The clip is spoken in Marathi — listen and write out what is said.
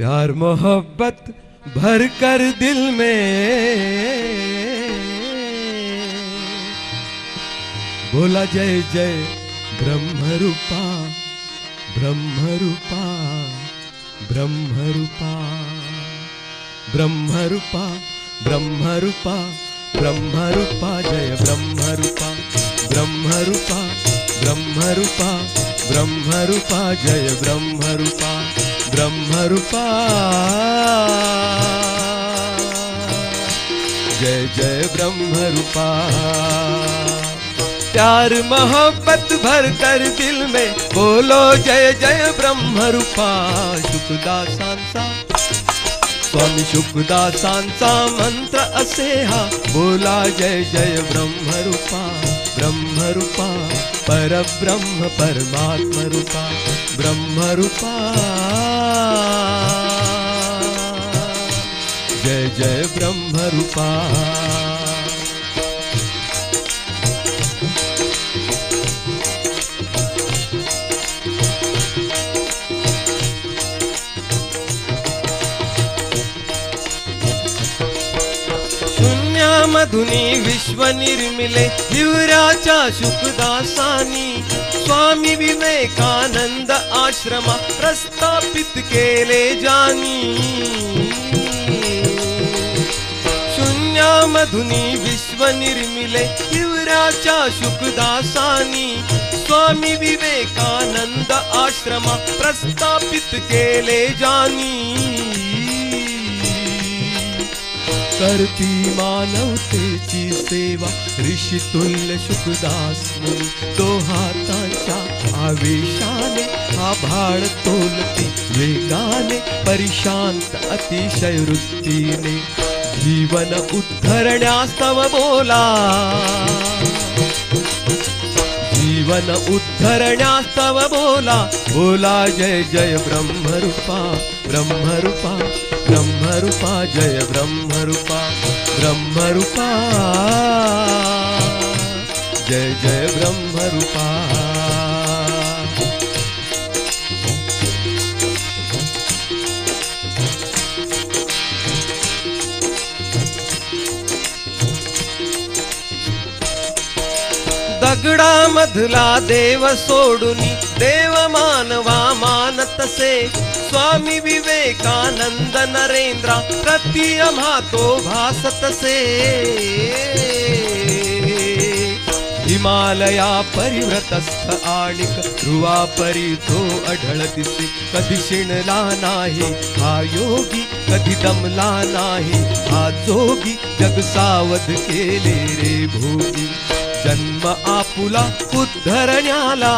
प्यार मोहब्बत भर कर दिल में बोला जय जय ब्रह्मरूपा ब्रह्मरूपा ब्रह्मरूपा ब्रह्मरूपा ब्रह्मरूपा ब्रह्मरूपा जय ब्रह्मरूपा ब्रह्मरूपा ब्रह्मरूपा ब्रह्मरूपा जय ब्रह्मरूपा ब्रह्मरूपा जय जय ब्रह्मरूपा। प्यार मोहब्बत भर कर दिल में बोलो जय जय ब्रह्मरूपा। शुकदासांचा स्वामी शुकदासांचा मंत्र असे हा बोला जय जय ब्रह्मरूपा ब्रह्मरूपा परब्रह्म परमात्म रूपा ब्रह्मरूपा जय जय ब्रह्मरूपा। शून्यामधुनी विश्व निर्मिले हिवऱ्याच्या शुकदासानी स्वामी विवेकानंद आश्रमा प्रस्थापित केले जानी। शून्यामधुनी विश्व निर्मिले हिवऱ्याच्या शुकदासानी स्वामी विवेकानंद आश्रमा प्रस्थापित केले जानी। करती मानवतेची सेवा ऋषितुल्य शुकदास मुनी तो हातांच्या आवेशाने आभाळ तोलती वेगाने परिशांत अतिशय वृत्तीने जीवन उद्धरण्यास्तव बोला जीवन उद्धरण्यास्तव बोला बोला जय जय ब्रह्मरूपा ब्रह्मरूपा ब्रह्मरूपा जय ब्रह्मरूपा ब्रह्मरूपा जय जय ब्रह्मरूपा। दगडामधला देव सोडूनी देव मानवा मानतसे स्वामी विवेकानंद नरेंद्रा प्रति आम्हा तो भासतसे। हिमालया परिव्रतस्थ आणिक ध्रुवा परी तो आढळतिसे कधी शिणला नाही हा योगी कधी दमला नाही हा जोगी जग सावध केले रे भोगी जन्म आपुला उद्धरण्याला।